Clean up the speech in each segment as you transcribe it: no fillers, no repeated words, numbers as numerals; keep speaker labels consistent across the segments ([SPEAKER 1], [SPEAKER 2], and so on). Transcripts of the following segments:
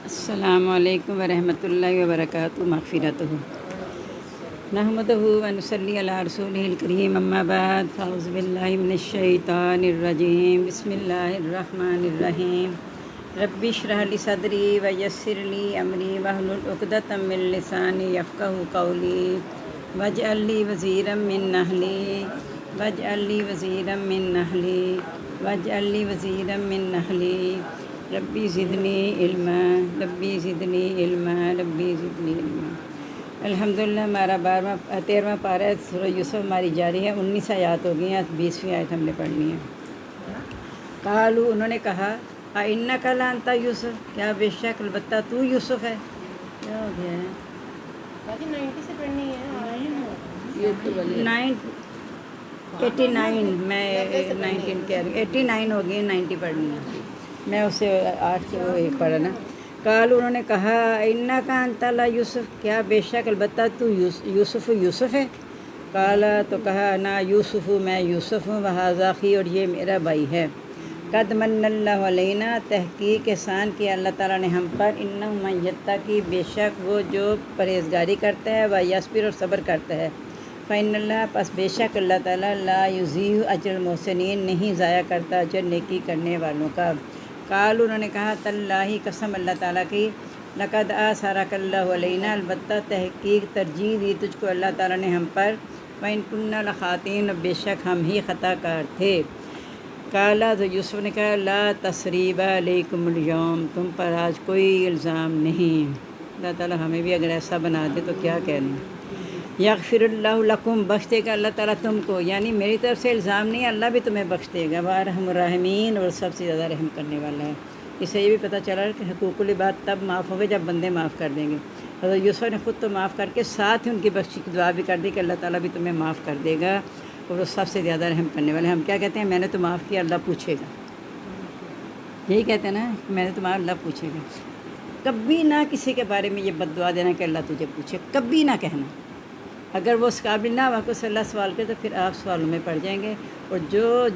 [SPEAKER 1] السلام علیکم ورحمۃ اللہ وبرکاتہ مغفرتہ نحمدہ ونصلی علی رسولہ الکریم اما بعد فاعوذ باللہ من الشیطان الرجیم بسم اللہ الرحمن الرحیم رب اشرح لی صدری ویسر لی امری واحلل عقدۃ من لسانی یفقہوا قولی واجعل لی وزیرا من اہلی واجعل لی وزیرا من اہلی واجعل لی وزیرا من اہلی ربی زدنی علما ربی زدنی علما ربی زدنی علما۔ الحمدللہ ہمارا 13واں پارہ ہے سورہ یوسف ہماری جاری ہے۔ 19 آیات ہو گئی ہیں، 20ویں آیت ہم نے پڑھنی ہے۔ قالو انہوں نے کہا اِنَّکَ لَأَنْتَ یوسف، کیا بے شک البتہ تو یوسف ہے۔ کیا ہو گیا ہے؟
[SPEAKER 2] باقی 90 سے پڑھنی ہے۔
[SPEAKER 1] 89 میں 19 کہہ رہی ہوں، 89 ہو گئی، 90 پڑھنی ہے۔ میں اسے 8 سے وہ 1 پڑھا نا۔ قال انہوں نے کہا اِنَّکَ أَنْتَ لَيُوسف، کیا بے شک البتہ تو یوسف ہے۔ قال تو کہا انا یوسف، میں یوسف ہوں، وہذا اخی، اور یہ میرا بھائی ہے۔ قد من اللہ علینا، تحقیق احسان کیا اللہ تعالیٰ نے ہم پر، انہ من یتقی، بے شک وہ جو پرہیزگاری کرتا ہے، و یصبر، اور صبر کرتا ہے، فإن اللہ، پس بے شک اللہ تعالیٰ، لا یضیع اجر المحسنین، نہیں ضائع کرتا اجر نیکی کرنے والوں کا۔ قال انہوں نے کہا تاللہ، قسم اللہ تعالیٰ کی، لقد آثرک اللہ علینا، البتہ تحقیق ترجیح دی تجھ کو اللہ تعالیٰ نے ہم پر، وإن کنا لخاطئین، بے شک ہم ہی خطا کار تھے۔ قال تو یوسف نے کہا لا تثریب علیکم اليوم، تم پر آج کوئی الزام نہیں۔ اللہ تعالیٰ ہمیں بھی اگر ایسا بنا دے تو کیا کہنا۔ یغفر اللہ لکم، بخش دے گا اللہ تعالیٰ تم کو، یعنی میری طرف سے الزام نہیں، اللہ بھی تمہیں بخش دے گا۔ وارحم الراحمین، اور سب سے زیادہ رحم کرنے والا ہے۔ اس سے یہ بھی پتہ چلا کہ حقوق العباد تب معاف ہوں گے جب بندے معاف کر دیں گے۔ حضرت یوسف نے خود تو معاف کر کے ساتھ ہی ان کی بخشش کی دعا بھی کر دی کہ اللہ تعالیٰ بھی تمہیں معاف کر دے گا، اور وہ سب سے زیادہ رحم کرنے والے۔ ہم کیا کہتے ہیں؟ میں نے تو معاف کیا، اللہ پوچھے گا۔ یہی کہتے ہیں نا، میں نے تو معاف، اللہ پوچھے گا۔ کبھی نہ کسی کے بارے میں یہ بد دعا دینا کہ اللہ تجھے پوچھے، کبھی نہ کہنا۔ اگر وہ اس قابل نہ ہوا کہ اس سے اللہ سوال کرے تو پھر آپ سوالوں میں پڑ جائیں گے، اور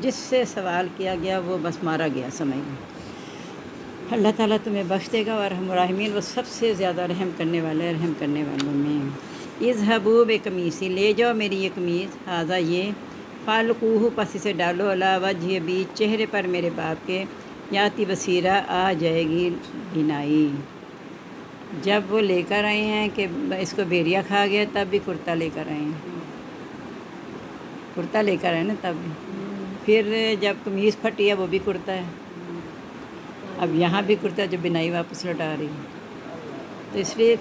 [SPEAKER 1] جس سے سوال کیا گیا وہ بس مارا گیا، سمجھ لیں۔ اللہ تعالیٰ تمہیں بخش دے گا، اور رحم الراحمین، وہ سب سے زیادہ رحم کرنے والا ہے، رحم کرنے والوں میں۔ اذهبوا بقمیصی، لے جاؤ میری یہ قمیض، ھذا یہ، فالقوہ، پس اسے ڈالو، علی وجہ ابی، چہرے پر میرے باپ کے، یاتی بصیرہ، آ جائے گی بینائی۔ جب وہ لے کر آئے ہیں کہ اس کو بھیڑیا کھا گیا، تب بھی کرتا لے کر آئے ہیں، کرتا لے کر آئے نا تب بھی۔ پھر جب قمیض پھٹی ہے وہ بھی کرتا ہے، اب یہاں بھی کرتا ہے جو بنائی واپس لوٹا رہی ہے۔ تو اس لیے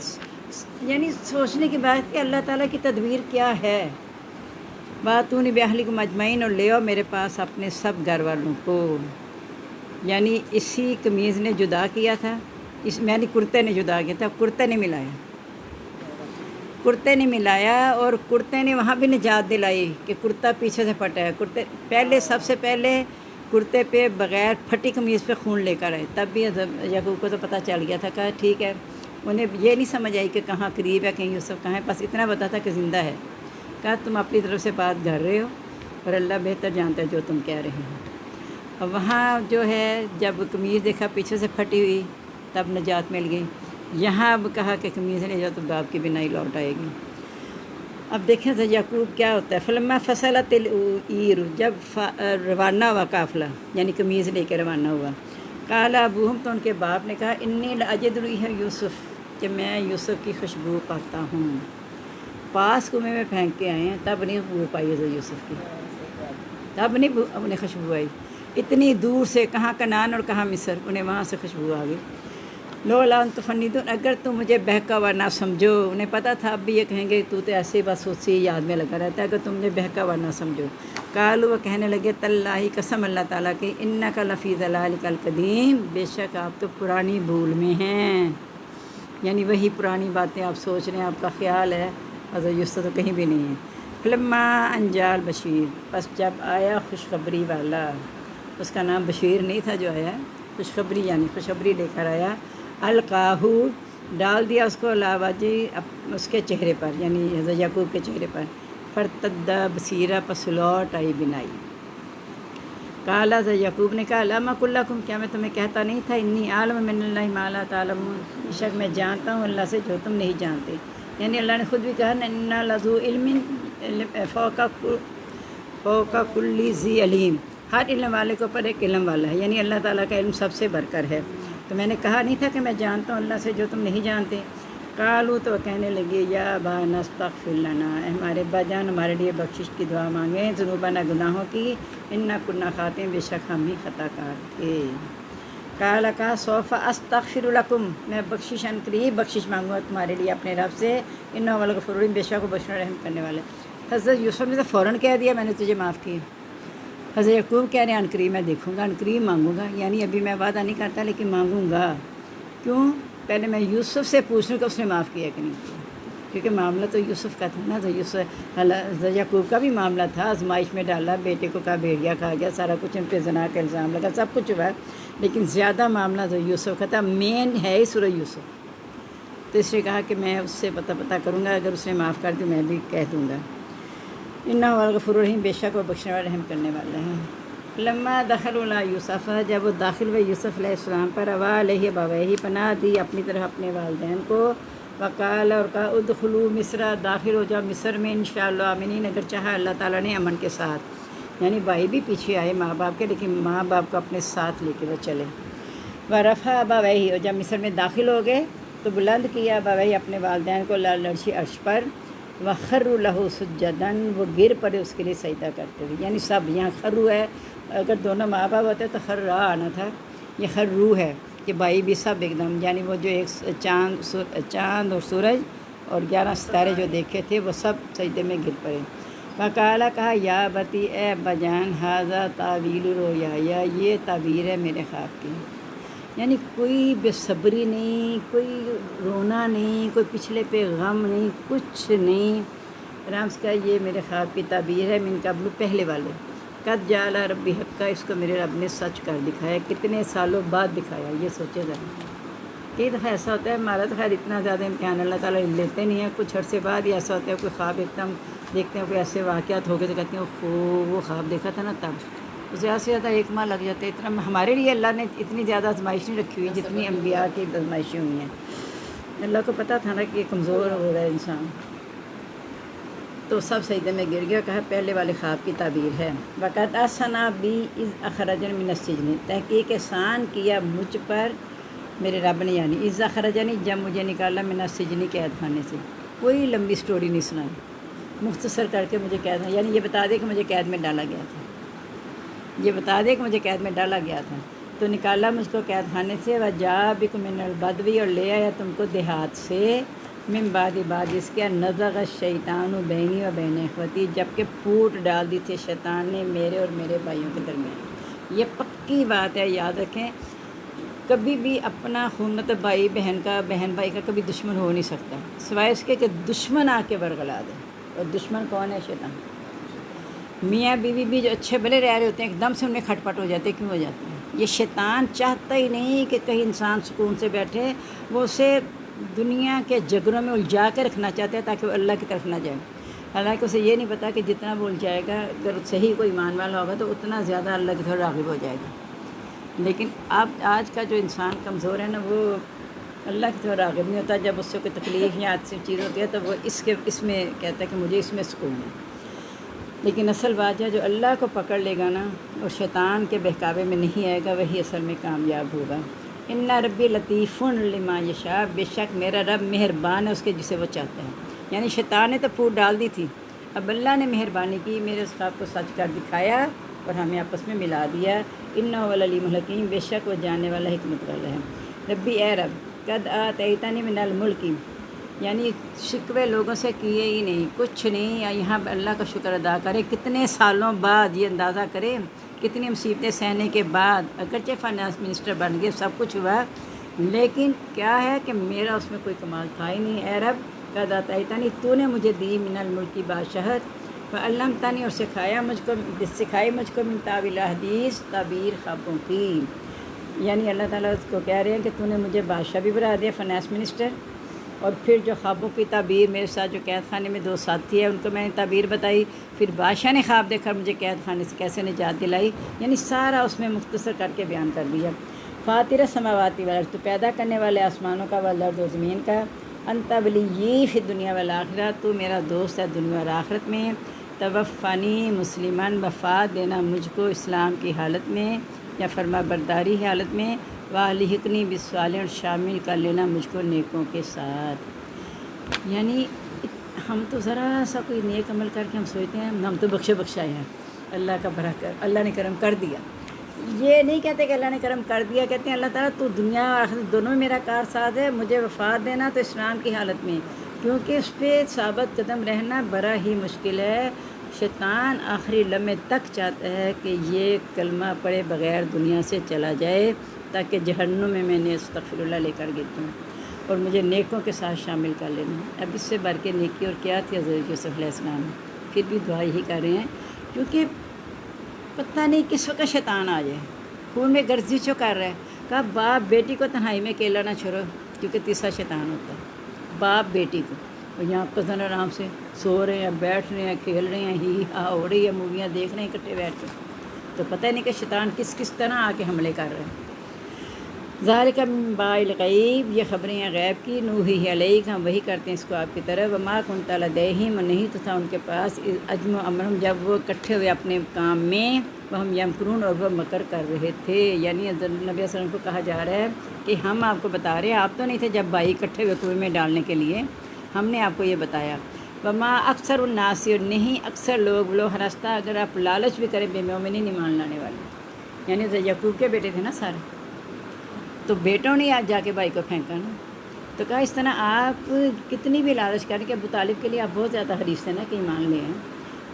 [SPEAKER 1] یعنی سوچنے کی بات کہ اللہ تعالیٰ کی تدبیر کیا ہے۔ باتونی بأہلکم اجمعین، اور لے آؤ میرے پاس اپنے سب گھر والوں کو، یعنی اسی قمیض نے جدا کیا تھا، یعنی کرتے نے جدا کیا تھا، کرتے نے ملایا، کرتے نے ملایا، اور کرتے نے وہاں بھی نجات دلائی کہ کرتا پیچھے سے پھٹا ہے۔ کرتے پہلے، سب سے پہلے کرتے پہ بغیر پھٹی قمیض پہ خون لے کر آئے، تب بھی یعقوب کو تو پتہ چل گیا تھا کہ ٹھیک ہے، انہیں یہ نہیں سمجھ آئی کہ کہاں قریب ہے، کہیں یوسف کہاں ہے، بس اتنا پتہ تھا کہ زندہ ہے۔ کہا تم اپنی طرف سے بات کر رہے ہو، اور اللہ بہتر جانتا ہے جو تم کہہ رہے ہو۔ اور وہاں جو ہے جب قمیض دیکھا پیچھے سے پھٹی ہوئی تب نجات مل گئی، یہاں اب کہا کہ قمیض لے جاؤ تو باپ کی بنائی لوٹ آئے گی۔ اب دیکھیں ذرا یعقوب کیا ہوتا ہے۔ فلما فصلت العیر، جب روانہ ہوا قافلہ، یعنی قمیض لے کے روانہ ہوا، قال ابوہم، تو ان کے باپ نے کہا انی لاجد ریح یوسف، کہ میں یوسف کی خوشبو پاتا ہوں۔ پاس کنویں میں پھینک کے آئے ہیں تب نہیں خوشبو پائی حضرت یوسف کی، تب نہیں انہیں خوشبو آئی، اتنی دور سے، کہاں کنعان اور کہاں مصر، انہیں وہاں سے خوشبو آ گئی۔ لولا ان تفندون، اگر تم مجھے بہکا ہوا نہ سمجھو، انہیں پتہ تھا اب بھی یہ کہیں گے تو ایسے بس اسی یاد میں لگا رہتا ہے، اگر تم مجھے بہکا ہوا نہ سمجھو۔ قالوا، وہ کہنے لگے تاللہ، قسم اللہ تعالیٰ کی، انک لفی ضلالک القدیم، بے شک آپ تو پرانی بھول میں ہیں، یعنی وہی پرانی باتیں آپ سوچ رہے ہیں، آپ کا خیال ہے، حضرت یوسف تو کہیں بھی نہیں ہے۔ فلما انجال بشیر، پس جب آیا خوشخبری والا، اس کا نام بشیر نہیں تھا جو آیا، خوشخبری یعنی خوشخبری لے کر آیا، القاہو، ڈال دیا اس کو، علی وجہ، اس کے چہرے پر، یعنی حضرت یعقوب کے چہرے پر، فرتد بصیرہ، پس لوٹ آئی بینائی۔ کالا ذا یعقوب نے کہا لما کلکم، کیا میں تمہیں کہتا نہیں تھا انی عالم من اللہ ما لا تعلمون، بے شک میں جانتا ہوں اللہ سے جو تم نہیں جانتے. یعنی اللہ نے خود بھی کہا انا لذو علم فوق کل ذی علیم، ہر علم والے کے اوپر ایک علم والا ہے، یعنی اللہ تعالیٰ کا علم سب سے بڑھ کر ہے. تو میں نے کہا نہیں تھا کہ میں جانتا ہوں اللہ سے جو تم نہیں جانتے. قالوا، تو کہنے لگے یا ابانا استغفر لنا، اے ہمارے ابا جان ہمارے لیے بخشش کی دعا مانگیں، ذنوبنا گناہوں کی، انا کنا خاطئین، بے شک ہم ہی خطا کار تھے. قال کا سوف استغفر لکم، میں بخشش ان قریب بخشش مانگوں گا تمہارے لیے اپنے رب سے، انہ هو الغفور الرحیم، بے شک وہ بخشنے رحم کرنے والے. حضرت یوسف نے تو فوراً کہہ دیا میں نے تجھے معاف کی. حضرت یعقوب کہہ رہے ہیں عنقریب میں دیکھوں گا، عنقریب مانگوں گا، یعنی ابھی میں وعدہ نہیں کرتا لیکن مانگوں گا. کیوں؟ پہلے میں یوسف سے پوچھ لوں کہ اس نے معاف کیا کہ نہیں کیا، کیونکہ معاملہ تو یوسف کا تھا نا. تو حضرت یعقوب کا بھی معاملہ تھا، آزمائش میں ڈالا، بیٹے کو کہا بھیڑیا کھا گیا، سارا کچھ ان پہ زنا کا الزام لگا، سب کچھ ہوا ہے، لیکن زیادہ معاملہ تو یوسف کا تھا. مین ہے ہی سورہ یوسف. تو اس نے کہا کہ میں اس سے پتہ کروں گا، اگر اس نے معاف کر دی میں بھی کہہ دوں گا. انہ هو الغفور الرحیم، بے شک وہ بخشنے والا رحم کرنے والا ہے. لما دخلوا علی یوسف، جب وہ داخل ہوئے یوسف علیہ السلام پر، اوا علیہ ابویہ، پناہ دی اپنی طرف اپنے والدین کو، وقال، اور کہا ادخلوا مصر، داخل ہو جاؤ مصر میں انشاءاللہ آمنین، اگر چاہا اللہ تعالیٰ نے امن کے ساتھ. یعنی بھائی بھی پیچھے آئے ماں باپ کے، لیکن ماں باپ کو اپنے ساتھ لے کے وہ چلے. ورفع ابویہ، اور جب مصر میں داخل ہو گئے تو بلند کیا ابویہ اپنے والدین کو لرشی عرش پر، وخروا لہ سجدا، وہ گر پڑے اس کے لیے سجدہ کرتے ہوئے. یعنی سب یہاں خرو ہے، اگر دونوں ماں باپ ہوتے تو خرا آنا تھا، یہ خرو ہے کہ بھائی بھی سب ایک دم، یعنی وہ جو ایک چاند اور سورج اور 11 ستارے جو دیکھے تھے وہ سب سجدے میں گر پڑے. وقالا، کہا یا بتی، اے ابا جان، ھذا تعویل رؤیا، یہ تعبیر ہے میرے خواب کی. یعنی کوئی بے صبری نہیں، کوئی رونا نہیں، کوئی پچھلے پہ غم نہیں، کچھ نہیں. آرام سے کہا یہ میرے خواب کی تعبیر ہے، من قبل، پہلے والے. قد جعل ربی حقا، اس کو میرے رب نے سچ کر دکھایا. کتنے سالوں بعد دکھایا، یہ سوچے ذرا. کئی دفعہ ایسا ہوتا ہے، ہمارا تو خیر اتنا زیادہ امتحان اللہ تعالیٰ لیتے نہیں ہیں، کچھ عرصے بعد ہی ایسا ہوتا ہے کوئی خواب ایک دم دیکھتے ہیں، کوئی ایسے واقعات ہو گئے تو کہتے ہیں وہ خواب دیکھا تھا نا تب. زیادہ سے زیادہ 1 ماہ لگ جاتے. اتنا ہمارے لیے اللہ نے اتنی زیادہ آزمائش نہیں رکھی ہوئی جتنی انبیاء کی آزمائشیں ہوئی ہیں. اللہ کو پتہ تھا نا کہ یہ کمزور ہو رہا ہے انسان. تو سب سجدے میں گر گیا. کہا پہلے والے خواب کی تعبیر ہے. وقت احسن بی اذ اخرجنی من السجن، تحقیق احسان کیا مجھ پر میرے رب نے، یعنی اذ اخرجنی، جب مجھے نکالا، من السجن، قید خانے سے. کوئی لمبی سٹوری نہیں سنائی، مختصر کر کے مجھے قید، یعنی یہ بتا دے کہ مجھے قید میں ڈالا گیا تھا، یہ بتا دے کہ مجھے قید میں ڈالا گیا تھا. تو نکالا مجھ کو قید خانے سے. وجاء بکم من البدوی، اور لے آیا تم کو دیہات سے، من بعد اس کے نزغ الشیطان بینی و بین اخوتی، جب کہ پھوٹ ڈال دی تھی شیطان نے میرے اور میرے بھائیوں کے درمیان. یہ پکی بات ہے، یاد رکھیں. کبھی بھی اپنا خون مطلب بھائی بہن کا، بہن بھائی کا کبھی دشمن ہو نہیں سکتا، سوائے اس کے کہ دشمن آ کے ورگلا دے. اور دشمن کون ہے؟ شیطان. میاں بیوی بھی جو اچھے بھلے رہ رہے ہوتے ہیں، ایک دم سے ان میں کھٹ پٹ ہو جاتے. کیوں ہو جاتے ہیں؟ یہ شیطان چاہتا ہی نہیں کہ کہیں انسان سکون سے بیٹھے، وہ اسے دنیا کے جھگڑوں میں الجھا کے رکھنا چاہتے ہیں تاکہ وہ اللہ کی طرف نہ جائے. حالانکہ اسے یہ نہیں پتا کہ جتنا وہ الجھائے گا، اگر صحیح کوئی ایمان والا ہوگا تو اتنا زیادہ اللہ کی طرف راغب ہو جائے گا. لیکن اب آج کا جو انسان کمزور ہے نا، وہ اللہ کی طرف راغب نہیں ہوتا. جب اس سے کوئی تکلیف یا ایسی چیز ہوتی ہے تو وہ اس میں کہتا ہے کہ مجھے اس میں سکون ہے. لیکن اصل بات ہے جو اللہ کو پکڑ لے گا نا اور شیطان کے بہکاوے میں نہیں آئے گا، وہی اصل میں کامیاب ہوگا. ان ربی لطیف لما یشاء، بے شک میرا رب مہربان ہے اس کے جسے وہ چاہتا ہے. یعنی شیطان نے تو پھوٹ ڈال دی تھی، اب اللہ نے مہربانی کی، میرے اس خواب کو سچ کر دکھایا اور ہمیں آپس میں ملا دیا. انہ هو العلیم الحکیم، بے شک وہ جاننے والا حکمت والا ہے. ربی، اے رب، قد آتیتنی من الملک، یعنی شکوے لوگوں سے کیے ہی نہیں، کچھ نہیں. یہاں اللہ کا شکر ادا کرے، کتنے سالوں بعد یہ اندازہ کرے، کتنی مصیبتیں سہنے کے بعد اگرچہ فائنانس منسٹر بن گئے، سب کچھ ہوا، لیکن کیا ہے کہ میرا اس میں کوئی کمال تھا ہی نہیں. اے رب، قد آتیتنی، تو نے مجھے دی، من الملک کی بادشاہت، وعلمتنی، اور سکھائی مجھ کو من تاویل احادیث، تعبیر خوابوں کی. یعنی اللہ تعالیٰ اس کو کہہ رہے ہیں کہ تو نے مجھے بادشاہ بھی بنا دیا، فائنانس منسٹر، اور پھر جو خوابوں کی تعبیر، میرے ساتھ جو قید خانے میں 2 ساتھی ہیں ان کو میں نے تعبیر بتائی، پھر بادشاہ نے خواب دیکھ کر مجھے قید خانے سے کیسے نجات دلائی، یعنی سارا اس میں مختصر کر کے بیان کر دیا۔ فاطر السماوات والارض، تو پیدا کرنے والے آسمانوں کا والارض و زمین کا، انت ولی فی الدنیا والآخرہ، تو میرا دوست ہے دنیا اور آخرت میں، توفانی مسلمن، وفات دینا مجھ کو اسلام کی حالت میں یا فرما برداری کی حالت میں، والحقنی بالصالحین، اور شامل کر لینا مجھ کو نیکوں کے ساتھ۔ یعنی ہم تو ذرا سا کوئی نیک عمل کر کے ہم سوچتے ہیں ہم تو بخشے ہیں، اللہ کا بھلا کر، اللہ نے کرم کر دیا۔ یہ نہیں کہتے کہ اللہ نے کرم کر دیا، کہتے ہیں اللہ تعالیٰ تو دنیا اور آخرت دونوں میں میرا کار ساز ہے، مجھے وفات دینا تو اسلام کی حالت میں، کیونکہ اس پہ ثابت قدم رہنا بڑا ہی مشکل ہے۔ شیطان آخری لمحے تک چاہتا ہے کہ یہ کلمہ پڑھے بغیر دنیا سے چلا جائے تاکہ جہنم میں نے استغفر اللہ لے کر گرتا ہوں اور مجھے نیکوں کے ساتھ شامل کر لینا۔ اب اس سے بڑھ کے نیکی اور کیا تھی حضرت یوسف علیہ السلام، پھر بھی دعا یہی کر رہے ہیں، کیونکہ پتہ نہیں کس وقت شیطان آ جائے، خون میں گرزش جو کر رہا ہے۔ کہا باپ بیٹی کو تنہائی میں اکیلا نہ چھوڑو، کیونکہ تیسرا شیطان ہوتا ہے، باپ بیٹی کو۔ اور یہاں کزن آرام سے سو رہے ہیں، بیٹھ رہے ہیں، کھیل رہے ہیں، ہی ہا ہو رہی ہے، موویاں دیکھ رہے ہیں اکٹھے بیٹھ کے، تو پتہ نہیں کہ شیطان کس کس طرح آ کے حملے کر رہے ہیں۔ ذالک من الغیب، یہ خبریں ہیں غیب کی، نوحی علیک، ہم وہی کرتے ہیں اس کو آپ کی طرف، وما کنت لدیہم، اور نہیں تو تھا ان کے پاس، اجمع امرہم، جب وہ اکٹھے ہوئے اپنے کام میں، وہم یمکرون، اور وہ مکر کر رہے تھے۔ یعنی نبی صلی اللہ علیہ وسلم کو کہا جا رہا ہے کہ ہم آپ کو بتا رہے ہیں، آپ تو نہیں تھے جب بھائی اکٹھے ہوئے کنویں میں ڈالنے کے لیے، ہم نے آپ کو یہ بتایا۔ وما اکثر الناس، نہیں اکثر لوگ لو ہرستہ، اگر آپ لالچ بھی کریں بے مومنین، نہیں مان لانے والے، یعنی یعقوب کے بیٹے تھے نا سارے، تو بیٹوں نے آج جا کے بھائی کو پھینکا نا، تو کہا اس طرح آپ کتنی بھی لالچ کریں کہ ابو طالب کے لیے آپ بہت زیادہ حریص تھے نا کہ ایمان لے ہیں،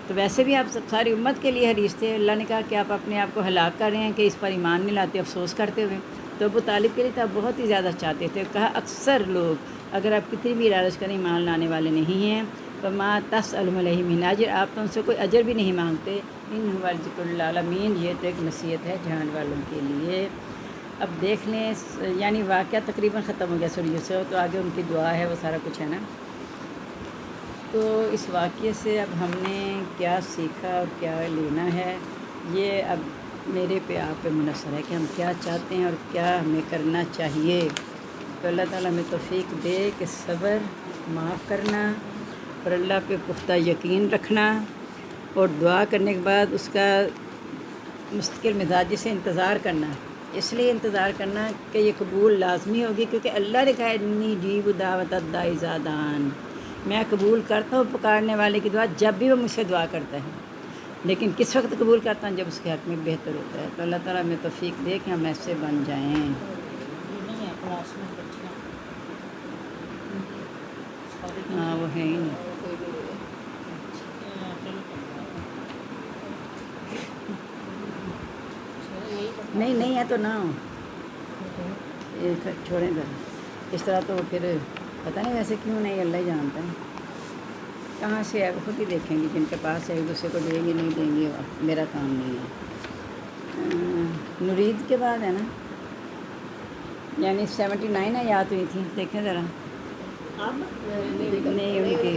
[SPEAKER 1] تو ویسے بھی آپ ساری امت کے لیے حریص تھے، اللہ نے کہا کہ آپ اپنے آپ کو ہلاک کر رہے ہیں کہ اس پر ایمان نہیں لاتے افسوس کرتے ہوئے، تو ابو طالب کے لیے تو آپ بہت ہی زیادہ چاہتے تھے۔ کہا اکثر لوگ اگر آپ کتنی بھی لالچ کریں ایمان لانے والے نہیں ہیں، فما تسألهم علیہ من اجر، آپ تو ان سے کوئی اجر بھی نہیں مانگتے، ان هو ذکر للعالمین، یہ تو ایک نصیحت ہے جہان والوں کے لیے۔ اب دیکھ لیں، یعنی واقعہ تقریباً ختم ہو گیا سورہ یوسف، تو آگے ان کی دعا ہے، وہ سارا کچھ ہے نا۔ تو اس واقعے سے اب ہم نے کیا سیکھا اور کیا لینا ہے، یہ اب میرے پہ آپ پہ منحصر ہے کہ ہم کیا چاہتے ہیں اور کیا ہمیں کرنا چاہیے۔ تو اللہ تعالیٰ ہمیں توفیق دے کہ صبر، معاف کرنا اور اللہ پہ پختہ یقین رکھنا، اور دعا کرنے کے بعد اس کا مستقل مزاجی سے انتظار کرنا، اس لیے انتظار کرنا کہ یہ قبول لازمی ہوگی، کیونکہ اللہ نے کہا انی اجیب دعوت الداعی اذا دعان، میں قبول کرتا ہوں پکارنے والے کی دعا جب بھی وہ مجھ سے دعا کرتا ہے، لیکن کس وقت قبول کرتا ہوں؟ جب اس کے حق میں بہتر ہوتا ہے۔ تو اللہ تعالیٰ ہمیں توفیق دے کہ ہم ایسے بن جائیں۔ ہاں وہ ہے ہی نہیں، نہیں ہے تو نہ ہو، یہ چھوڑیں گا اس طرح، تو پھر پتہ نہیں ویسے کیوں نہیں، اللہ ہی جانتا ہے کہاں سے ہے، وہ خود ہی دیکھیں گے، جن کے پاس ہے ایک دوسرے کو دیں گے نہیں دیں گے، میرا کام نہیں ہے۔ نورید کے بعد ہے نا، یعنی 79 آیات ہوئی تھیں، دیکھیں ذرا، نہیں ان کی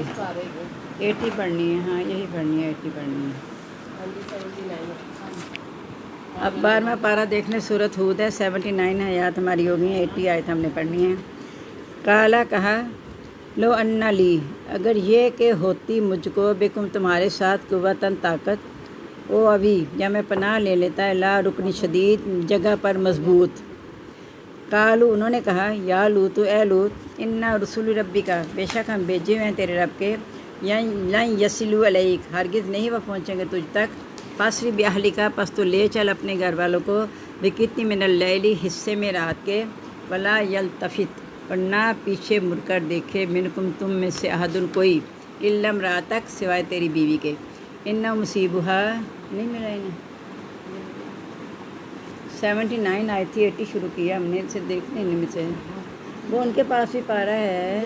[SPEAKER 1] 80 پڑھنی ہے، ہاں یہی پڑھنی ہے، 80 پڑھنی ہے۔ اب 12واں پارہ دیکھ لیں، سورۃ ہود ہے، 79 آیات ہماری ہو گئی ہیں، 80 آیت ہم نے پڑھنی ہے۔ کالا، کہا، لو انا لی، اگر یہ کہ ہوتی مجھ کو، بکم تمہارے ساتھ، قوتاً طاقت، او ابھی، یا میں پناہ لے لیتا ہے، لا رکن شدید، جگہ پر مضبوط۔ قالو، انہوں نے کہا، یا لوت، اے لوت، انا رسول ربی کا، بے شک ہم بھیجے ہوئے ہیں تیرے رب کے، لن یصلوا علیک، ہرگز نہیں وہ پہنچیں گے تجھ تک، فاسری باہلک، پس تو لے چل اپنے گھر والوں کو، بکتنی من اللیل، حصے میں رات کے، ولا یلتفت، اور نہ پیچھے مڑ کر دیکھے، منکم، تم میں سے، احدن، کوئی، الا امرأتک، سوائے تیری بیوی کے، انہ مصیبہا، نہیں ملا انہیں، 79 آئی تھی، 80 شروع کیا ہم نے، سے دیکھتے ان میں سے، وہ ان کے پاس بھی پارہ ہے،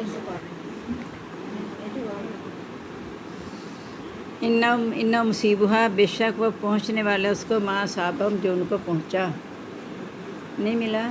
[SPEAKER 1] انہ مصیبہا، بے شک وہ پہنچنے والا اس کو، ما صابہم، جو ان کو پہنچا، نہیں ملا،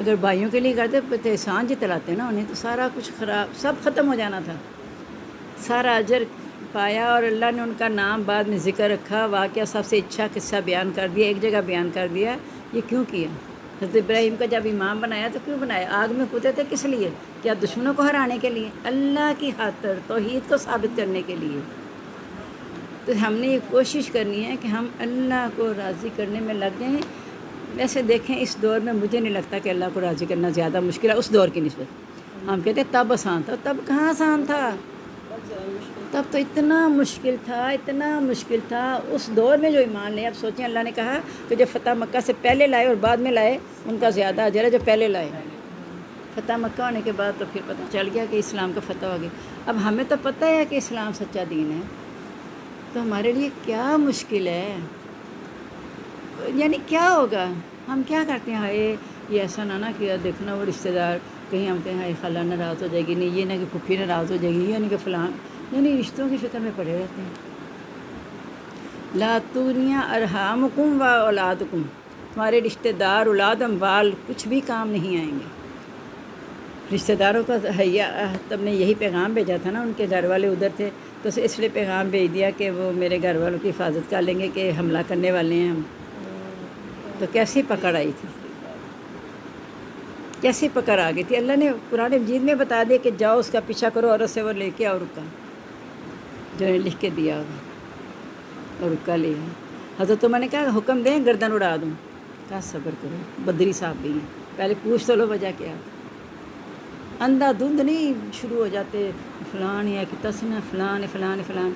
[SPEAKER 1] اگر بھائیوں کے لیے کرتے تو احسان جتلاتے نا انہیں، تو سارا کچھ خراب سب ختم ہو جانا تھا، سارا اجر پایا، اور اللہ نے ان کا نام بعد میں ذکر رکھا، واقعہ سب سے اچھا قصہ بیان کر دیا، ایک جگہ بیان کر دیا۔ یہ کیوں کیا؟ حضرت ابراہیم کا جب امام بنایا تو کیوں بنایا؟ آگ میں کودے تھے کس لیے؟ کیا دشمنوں کو ہرانے کے لیے؟ اللہ کی خاطر، توحید کو ثابت کرنے کے لیے۔ تو ہم نے یہ کوشش کرنی ہے کہ ہم اللہ کو راضی کرنے میں لگ جائیں۔ ویسے دیکھیں اس دور میں مجھے نہیں لگتا کہ اللہ کو راضی کرنا زیادہ مشکل ہے اس دور کی نسبت۔ ہم کہتے ہیں تب آسان تھا، تب کہاں آسان تھا؟ تب تو اتنا مشکل تھا، اتنا مشکل تھا اس دور میں جو ایمان لے۔ اب سوچیں، اللہ نے کہا کہ جو فتح مکہ سے پہلے لائے اور بعد میں لائے ان کا زیادہ اجر ہے جو پہلے لائے۔ فتح مکہ ہونے کے بعد تو پھر پتہ چل گیا کہ اسلام کا فتح ہو گیا۔ اب ہمیں تو پتہ ہے کہ اسلام سچا دین ہے، تو ہمارے لیے کیا مشکل ہے؟ یعنی کیا ہوگا؟ ہم کیا کرتے ہیں، ہائے یہ ایسا نہ کیا، دیکھنا وہ رشتہ دار کہیں ہم کہیں ہائے خالہ ناراض ہو جائے گی، نہیں یہ نہ کہ پھپھی ناراض ہو جائے گی، یہ نہیں کہ فلاں، یعنی رشتوں کی فکر میں پڑے رہتے ہیں۔ لا تغنی ارحامکم و اولادکم، تمہارے رشتہ دار، اولاد، اموال کچھ بھی کام نہیں آئیں گے۔ رشتہ داروں کا تب نے یہی پیغام بھیجا تھا نا، ان کے گھر والے ادھر تھے تو اس لیے پیغام بھیج دیا کہ وہ میرے گھر والوں کی حفاظت کر لیں گے کہ حملہ کرنے والے ہیں ہم۔ تو کیسی پکڑ آئی تھی، کیسی پکڑ آ گئی تھی۔ اللہ نے قرآن مجید میں بتا دیا کہ جاؤ اس کا پیچھا کرو اور اسے وہ لے کے آؤ، رکا جو نے لکھ کے دیا ہوگا، اور رکا لیا۔ حضرت عمر نے کہا حکم دیں گردن اڑا دوں، کہا صبر کرو، بدری صاحب بھی ہیں، پہلے پوچھ تو لو وجہ کیا تھا۔ اندھا دھند نہیں شروع ہو جاتے، فلان ہے کہ تسنا فلان ہے فلان ہے فلان۔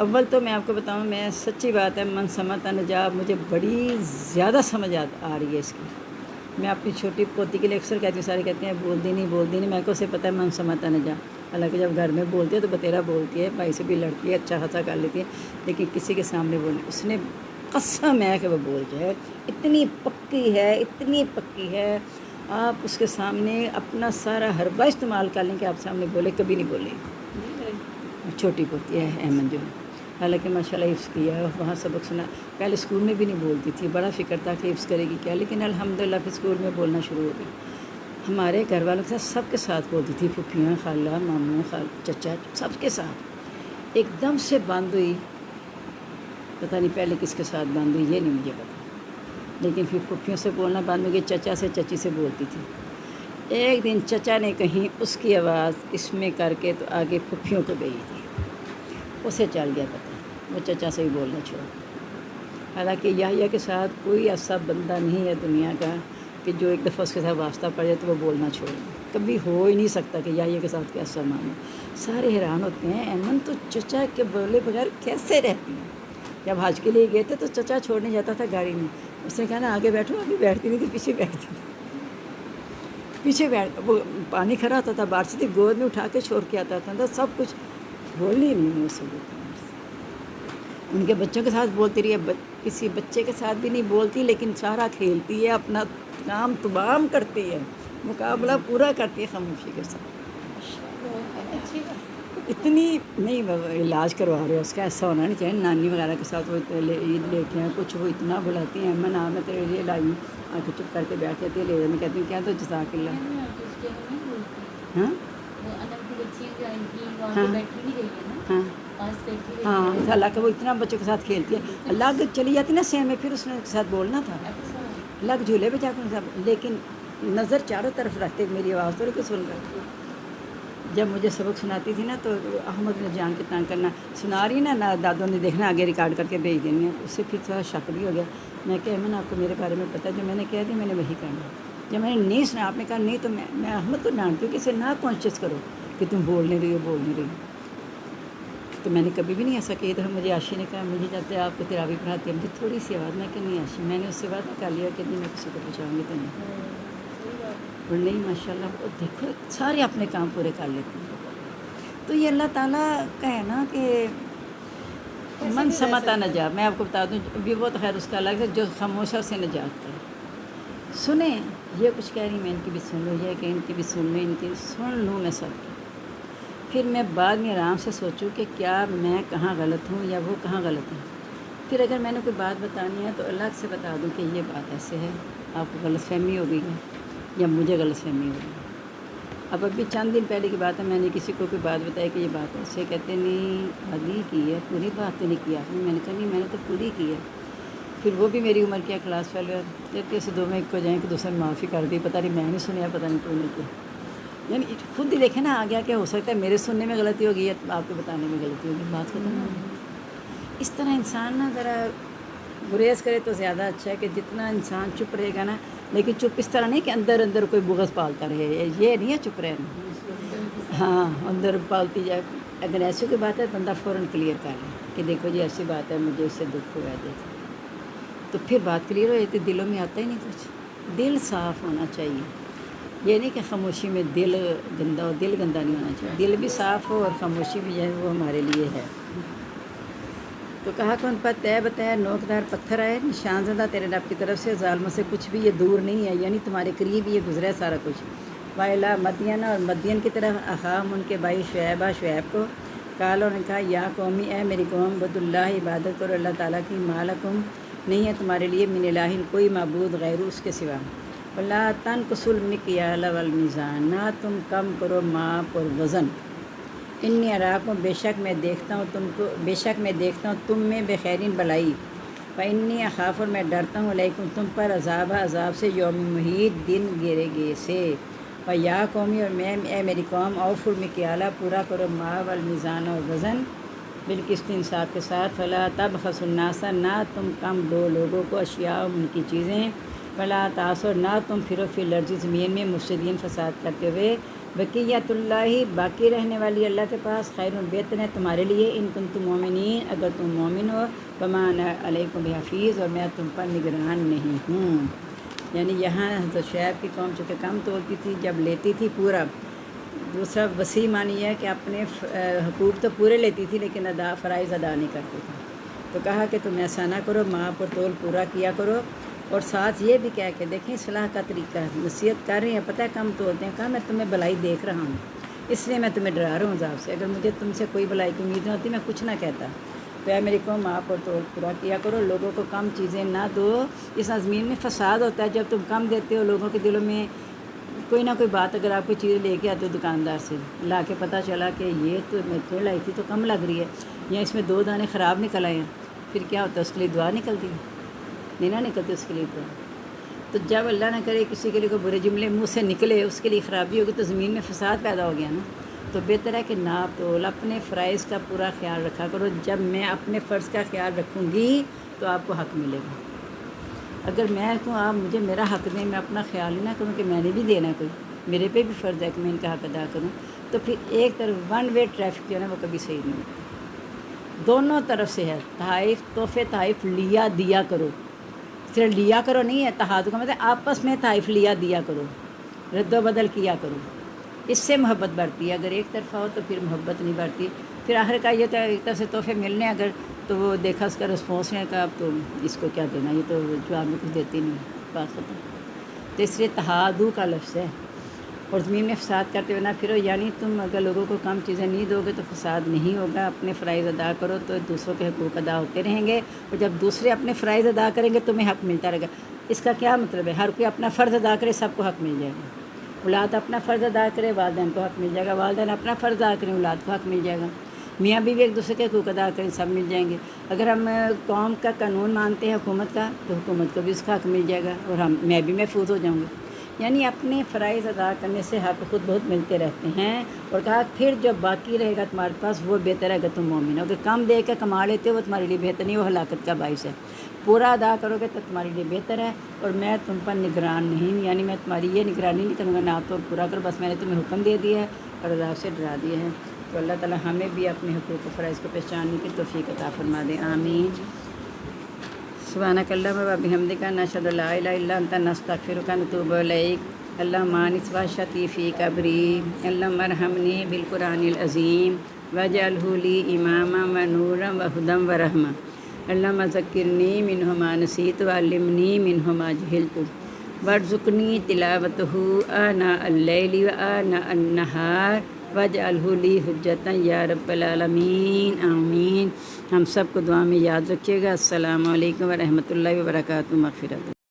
[SPEAKER 1] اول تو میں آپ کو بتاؤں، میں سچی بات ہے، من سمت نجاب مجھے بڑی زیادہ سمجھ آ رہی ہے اس کی۔ میں اپنی چھوٹی پوتی کے لیے اکثر کہتی ہوں، سارے کہتے ہیں بول دی نہیں، میرے کو اسے پتہ ہے من سمت نجاب۔ حالانکہ جب گھر میں بولتی ہے تو بتیرا بولتی ہے، بھائی سے بھی لڑتی ہے، اچھا خاصا کر لیتی ہے، لیکن کسی کے سامنے بولنے اس نے قسم ہے کہ وہ بول جائے، اتنی پکی ہے، اتنی پکی ہے، آپ اس کے سامنے اپنا سارا حربہ استعمال کر لیں کہ آپ سامنے بولے، کبھی نہیں بولے۔ چھوٹی پوتی ہے ایمن جو، حالانکہ ماشاءاللہ حفظ کیا ہے، وہاں سبق سنا، پہلے اسکول میں بھی نہیں بولتی تھی، بڑا فکر تھا کہ حفظ کرے گی کیا، لیکن الحمدللہ پھر اسکول میں بولنا شروع ہو گئی۔ ہمارے گھر والوں کے ساتھ سب کے ساتھ بولتی تھی، پھپھیاں، خالہ، ماموں، چچا، سب کے ساتھ ایک دم سے بند ہوئی، پتہ نہیں پہلے کس کے ساتھ بند ہوئی، یہ نہیں مجھے پتا، لیکن پھر پھپھیوں سے بولنا بند ہو گئی، چچا سے چچی سے بولتی تھی۔ ایک دن چچا نے کہیں اس کی آواز اس میں کر کے تو آگے پھپھیوں کو گئی تھی، اسے چل گیا پتہ، وہ چچا سے ہی بولنا چھوڑا۔ حالانکہ یحییٰ کے ساتھ کوئی ایسا بندہ نہیں ہے دنیا کا کہ جو ایک دفعہ اس کے ساتھ واسطہ پڑ جائے تو وہ بولنا چھوڑے، کبھی ہو ہی نہیں سکتا کہ یحییٰ کے ساتھ کیسا معاملہ۔ سارے حیران ہوتے ہیں، ایمن تو چچا کے بولے بغیر کیسے رہتی ہیں؟ جب حج کے لیے گئے تھے تو چچا چھوڑنے جاتا تھا گاڑی میں، اس نے کہا نا آگے بیٹھو، ابھی بیٹھتی نہیں تھی، پیچھے بیٹھتی تھی، پیچھے بیٹھ، وہ پانی کھڑا ہوتا تھا، بارش تھی، گود میں اٹھا کے چھوڑ کے آتا تھا، سب کچھ بولنی نہیں اس سے، ان کے بچوں کے ساتھ بولتی رہی ہے، کسی بچے کے ساتھ بھی نہیں بولتی، لیکن سارا کھیلتی ہے، اپنا کام تمام کرتی ہے، مقابلہ پورا کرتی ہے خاموشی کے ساتھ۔ اتنی نہیں علاج کروا رہے اس کا، ایسا ہونا نہیں چاہیے، نانی وغیرہ کے ساتھ وہ عید لیتے ہیں کچھ، وہ اتنا بلاتی ہیں، میں نام میں تیرے لیے لائی ہوں، آ کے چپ کر کے بیٹھ جاتی ہے، لے جانے کہتی ہوں کیا تو جزاک اللہ۔ ہاں ہاں ہاں، اللہ کہ وہ اتنا بچوں کے ساتھ کھیلتی ہے، اللہ کے چلی جاتی نا سین میں، پھر اس نے کے ساتھ بولنا تھا، اللہ کے جھولے پہ جا کر، لیکن نظر چاروں طرف رکھتے، میری آواز تو نہیں سن کر۔ جب مجھے سبق سناتی تھی نا تو احمد نے جان کے تنگ کرنا، سنا رہی نا دادوں نے دیکھنا، آگے ریکارڈ کر کے بھیج دینی ہے، اس سے پھر تھوڑا شک بھی ہو گیا۔ میں کہ ایمن آپ کو میرے بارے میں پتہ ہے، جو میں نے کہہ دی میں نے وہی کرنا، جب میں نے نہیں سنا، آپ نے کہا نہیں، تو میں احمد کو ڈانٹتی ہوں کہ اسے نہ کانشیس کرو کہ تم بول نہیں رہی ہو۔ تو میں نے کبھی بھی نہیں ایسا کیا تھا۔ مجھے عاشی نے کہا مجھے جب سے آپ کو تراویح پڑھاتی ہے مجھے تھوڑی سی آواز، میں کہ نہیں عاشی، میں نے اس سے وعدہ کر لیا کہ نہیں میں کسی کو پہنچاؤں گی تو نہیں، اور نہیں ماشاء اللہ دیکھو سارے اپنے کام پورے کر لیتے ہیں۔ تو یہ اللہ تعالیٰ کا ہے نا کہ من سمتا نجات۔ میں آپ کو بتا دوں بھی وہ تو خیر اس کا الگ ہے، جو خاموشہ سے نجات ہے۔ سنیں، یہ کچھ کہہ رہی میں ان کی بھی سن لوں، یہ کہ ان کی بھی سن لوں، ان کی سن لوں میں سب کی، پھر میں بعد میں آرام سے سوچوں کہ کیا میں کہاں غلط ہوں یا وہ کہاں غلط ہے، پھر اگر میں نے کوئی بات بتانی ہے تو الگ سے بتا دوں کہ یہ بات ایسے ہے، آپ کو غلط فہمی ہو گئی ہے، یا مجھے غلط فہمی ہو رہی ہے۔ اب ابھی چند دن پہلے کی بات ہے، میں نے کسی کو کوئی بات بتائی کہ یہ بات ایسے، کہتے نہیں آدھی کی ہے، پوری بات تو نہیں کیا آپ نے۔ میں نے کہا نہیں، میں نے تو پوری کی ہے۔ پھر وہ بھی میری عمر کیا کلاس فیلو ہے، جبکہ اسے دو میں ایک کو جائیں کہ دوسرے نے معافی کر دی، پتہ نہیں میں نہیں سنیا، پتہ نہیں کیوں نہیں کیا۔ یعنی خود ہی دیکھیں نا، آگے کیا ہو سکتا ہے میرے سننے میں غلطی ہوگی یا آپ کے بتانے میں غلطی ہوگی، بات ختم ہو گئی۔ اس طرح انسان نا ذرا گریز کرے تو زیادہ اچھا ہے، کہ جتنا انسان چپ رہے گا نا، لیکن چپ اس طرح نہیں کہ اندر اندر کوئی بغض پالتا رہے، یہ نہیں ہے چپ رہنا، ہاں اندر پالتی جائے۔ اگر ایسی کوئی بات ہے بندہ فوراً کلیئر کر لے کہ دیکھو جی ایسی بات ہے، مجھے اس سے دکھ ہوا ہے، دیکھو تو پھر بات کلیئر ہو جاتی۔ دلوں میں آتا ہی نہیں کچھ، دل صاف ہونا چاہیے۔ یہ نہیں کہ خاموشی میں دل گندا ہو، دل گندا نہیں ہونا چاہیے، دل بھی صاف ہو اور خاموشی بھی جو ہے وہ ہمارے لیے ہے۔ تو کہا کہ ان پر طے بتایا نوکدار پتھر آئے، نشان زدہ تیرے رب کی طرف سے، ظالموں سے کچھ بھی یہ دور نہیں ہے، یعنی تمہارے قریب یہ گزرا ہے سارا کچھ۔ وَإِلَىٰ مدین، اور مدین کی طرف اخاہم ان کے بھائی شعیب کو، قال انہوں نے کہا یا قومی اے میری قوم، عبدوا اللہ عبادت کرو اللہ تعالیٰ کی، ما لکم نہیں ہے تمہارے لیے من الہ کوئی معبود غیر اس کے سوا، وَلَا تَنْقُصُوا الْمِكْيَالَ وَالْمِيزَانَ نہ تم کم کرو ماپ اور وزن، انی اراکم بے شک میں دیکھتا ہوں تم میں بخیرین بلائی، فانی اخاف اور میں ڈرتا ہوں علیکم تم پر عذاب سے، یوم محیط دن گرے گے سے، یا قومی اور میں اے میری قوم، اوفوا المیکیال پورا کرو ماپ والمیزان اور وزن، بالقسط انصاف کے ساتھ، فلا تبخسوا الناس نہ تم کم دو لوگوں کو، اشیاء ان کی چیزیں، فلا تعثوا نہ تم پھرو فی الارض زمین میں مفسدین فساد کرتے ہوئے، بقیت اللہ باقی رہنے والی اللہ کے پاس، خیر بہتر ہے تمہارے لیے، ان کنتم مومنین اگر تم مومن ہو، وما انا علیکم بحفیظ اور میں تم پر نگران نہیں ہوں۔ یعنی یہاں حضرت شعیب کی قوم چونکہ کم تولتی تھی، جب لیتی تھی پورا، دوسرا وسیع معنی ہے کہ اپنے حقوق تو پورے لیتی تھی لیکن فرائض ادا نہیں کرتی تھی، تو کہا کہ تم ایسا نہ کرو، ماپ اور تول پورا کیا کرو، اور ساتھ یہ بھی کہہ کہ دیکھیں اصلاح کا طریقہ ہے، نصیحت کر رہی ہیں، پتہ ہے کم تولتے ہیں، کہا میں تمہیں بلائی دیکھ رہا ہوں، اس لیے میں تمہیں ڈرا رہا ہوں عذاب سے، اگر مجھے تم سے کوئی بلائی کی امید نہ ہوتی میں کچھ نہ کہتا۔ تو اے میری قوم ماپ اور تول پورا کیا کرو، لوگوں کو کم چیزیں نہ دو، اس زمین میں فساد ہوتا ہے جب تم کم دیتے ہو، لوگوں کے دلوں میں کوئی نہ کوئی بات، اگر آپ کوئی چیز لے کے آتے ہو دکاندار سے، لا کے پتہ چلا کہ یہ تو میں اتنے لائی تھی تو کم لگ رہی ہے، یا اس میں 2 دانے خراب نکل آئے ہیں، پھر کیا ہوتا ہے؟ اس کے لیے دعا نکلتی ہے، نہیں نہ نکلتی اس کے لیے دعا۔ تو جب اللہ نہ کرے کسی کے لیے کوئی برے جملے منہ سے نکلے، اس کے لیے خرابی ہوگی تو زمین میں فساد پیدا ہو گیا نا۔ تو بہتر ہے کہ ناپ تول اپنے فرائض کا پورا خیال رکھا کرو، جب میں اپنے فرض کا خیال رکھوں گی تو آپ کو حق ملے گا، اگر میں کہوں آپ مجھے میرا حق دیں، میں اپنا خیال ہی نہ کروں کہ میں نے بھی دینا، کوئی میرے پہ بھی فرض ہے کہ میں ان کا حق ادا کروں، تو پھر ایک طرف ون وے ٹریفک جو ہے نا وہ کبھی صحیح نہیں ہوتا، دونوں طرف سے ہے۔ تحفے تحائف لیا دیا کرو، صرف لیا کرو نہیں ہے، تحادث کا مطلب آپس میں تحائف لیا دیا کرو، رد و بدل کیا کرو، اس سے محبت بڑھتی ہے، اگر ایک طرفہ ہو تو پھر محبت نہیں بڑھتی، پھر آخر کا یہ تو ایک طرف سے تحفے ملنے اگر تو وہ دیکھا اس کا رسپانس نہیں کا، اب تو اس کو کیا دینا، یہ تو جواب میں کچھ دیتی نہیں، بات ختم۔ تو اس لیے تحادو کا لفظ ہے، اور زمین میں فساد کرتے ہوئے نہ پھرو، یعنی تم اگر لوگوں کو کم چیزیں نہیں دو گے تو فساد نہیں ہوگا، اپنے فرائض ادا کرو تو دوسروں کے حقوق ادا ہوتے رہیں گے، اور جب دوسرے اپنے فرائض ادا کریں گے تمہیں حق ملتا رہے گا۔ اس کا کیا مطلب ہے؟ ہر کوئی اپنا فرض ادا کرے، سب کو حق مل جائے گا، اولاد اپنا فرض ادا کرے، والدین کو حق مل جائے گا، والدین اپنا فرض ادا کریں، اولاد کو حق مل جائے گا، میاں بیوی ایک دوسرے کے حقوق ادا کریں، سب مل جائیں گے۔ اگر ہم قوم کا قانون مانتے ہیں حکومت کا تو حکومت کو بھی اس کا حق مل جائے گا، اور میں بھی محفوظ ہو جاؤں گی۔ یعنی اپنے فرائض ادا کرنے سے حق خود بہت ملتے رہتے ہیں، اور کہا پھر جو باقی رہے گا تمہارے پاس وہ بہتر ہے اگر تم مومن ہو، اگر کم دے کے کما لیتے ہو وہ تمہارے لیے بہتر نہیں، وہ ہلاکت کا باعث ہے، پورا ادا کرو گے تو تمہارے لیے بہتر ہے، اور میں تم پر نگران نہیں، یعنی میں تمہاری یہ نگرانی نہیں کروں گا نہ تو پورا کرو، بس میں نے تمہیں حکم دے دیا ہے اور عذاب سے ڈرا دیا ہے۔ تو اللہ تعالیٰ ہمیں بھی اپنے حقوق و فرائض کو پہچاننے کی توفیق عطا فرما دے، آمین۔ سبحانک اللہم و بحمدک نشہد ان لا الہ الا انت نستغفرک و نتوب الیک، اللہم انس وحشتی فی قبری، اللہم ارحمنی بالقرآن العظیم واجعلہ لی اماما و نورا و ہدی و رحمہ، اللہم ذکرنی منہ ما نسیت وعلمنی منہ ما جہلت وارزقنی تلاوتہ آناء اللیل و آناء النہار واجعلہ لی حجتا یا رب العالمین، آمین۔ ہم سب کو دعا میں یاد رکھیے گا۔ السلام علیکم ورحمۃ اللہ وبرکاتہ، مغفرت۔